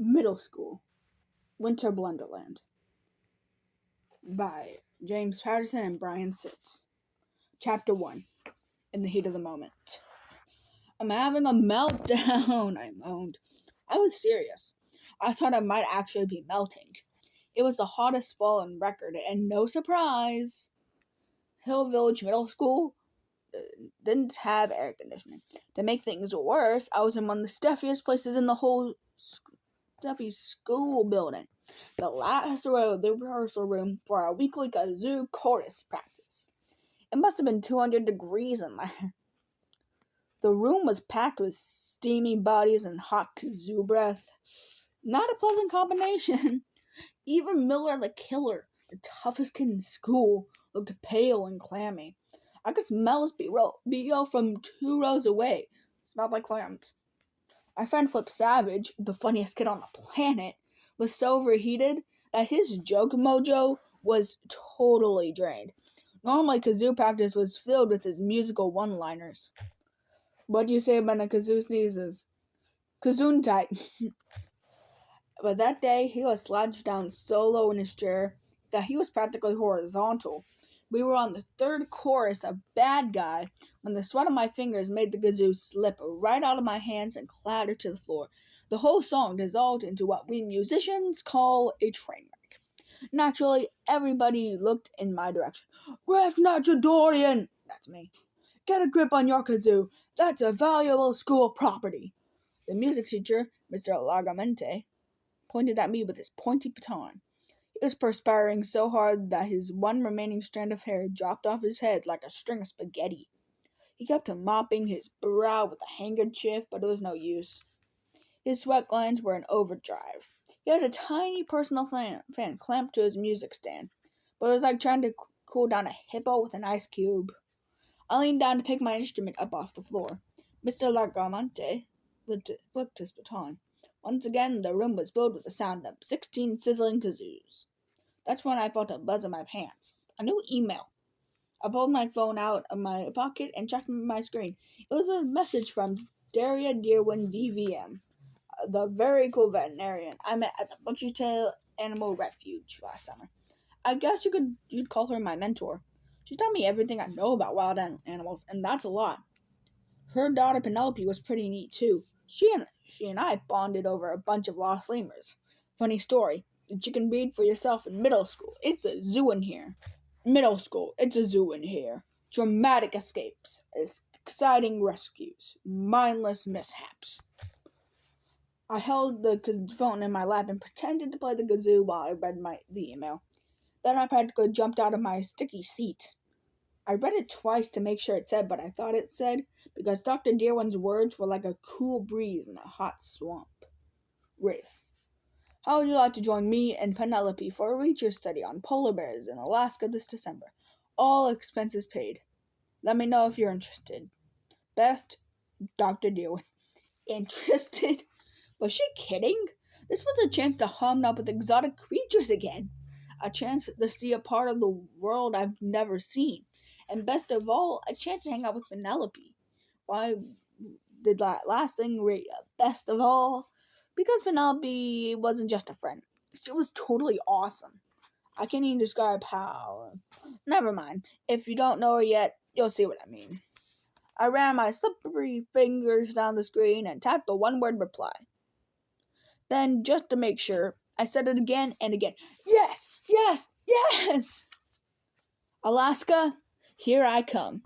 Middle School, Winter Blunderland, by James Patterson and Brian Sitz. Chapter 1, In the Heat of the Moment. I'm having a meltdown, I moaned. I was serious. I thought I might actually be melting. It was the hottest fall on record, and no surprise, Hill Village Middle School didn't have air conditioning. To make things worse, I was in one of the stuffiest places in the whole stuffy school building. The last row of the rehearsal room for our weekly kazoo chorus practice. It must have been 200 degrees in there. The room was packed with steamy bodies and hot kazoo breath. Not a pleasant combination. Even Miller the Killer, the toughest kid in school, looked pale and clammy. I could smell his B.O. from 2 rows away. It smelled like clams. Our friend Flip Savage, the funniest kid on the planet, was so overheated that his joke mojo was totally drained. Normally, kazoo practice was filled with his musical one-liners. What do you say when a kazoo sneezes? Kazoon-tight. But that day, he was slouched down so low in his chair that he was practically horizontal. We were on the third chorus of Bad Guy when the sweat of my fingers made the kazoo slip right out of my hands and clatter to the floor. The whole song dissolved into what we musicians call a train wreck. Naturally, everybody looked in my direction. Ref Natradorian! That's me. Get a grip on your kazoo. That's a valuable school property. The music teacher, Mr. Largamente, pointed at me with his pointy baton. He was perspiring so hard that his one remaining strand of hair dropped off his head like a string of spaghetti. He kept mopping his brow with a handkerchief, but it was no use. His sweat glands were in overdrive. He had a tiny personal fan clamped to his music stand, but it was like trying to cool down a hippo with an ice cube. I leaned down to pick my instrument up off the floor. Mr. Largamente flicked his baton. Once again, the room was filled with the sound of 16 sizzling kazoos. That's when I felt a buzz in my pants. A new email. I pulled my phone out of my pocket and checked my screen. It was a message from Daria Deerwin DVM, the very cool veterinarian I met at the Butchertail Animal Refuge last summer. I guess you'd call her my mentor. She taught me everything I know about wild animals, and that's a lot. Her daughter Penelope was pretty neat too. She and I bonded over a bunch of lost lemurs. Funny story. Did you can read for yourself in middle school. It's a zoo in here. Middle school. It's a zoo in here. Dramatic escapes. Exciting rescues. Mindless mishaps. I held the phone in my lap and pretended to play the kazoo while I read the email. Then I practically jumped out of my sticky seat. I read it twice to make sure it said what I thought it said, because Dr. Deerwin's words were like a cool breeze in a hot swamp. Riff. How would you like to join me and Penelope for a research study on polar bears in Alaska this December? All expenses paid. Let me know if you're interested. Best, Dr. Deerwin. Interested? Was she kidding? This was a chance to hum up with exotic creatures again. A chance to see a part of the world I've never seen. And best of all, a chance to hang out with Penelope. Why did that last thing rate best of all? Because Penelope wasn't just a friend. She was totally awesome. I can't even describe how. Never mind. If you don't know her yet, you'll see what I mean. I ran my slippery fingers down the screen and tapped the one-word reply. Then, just to make sure, I said it again and again. Yes! Yes! Yes! Alaska, here I come.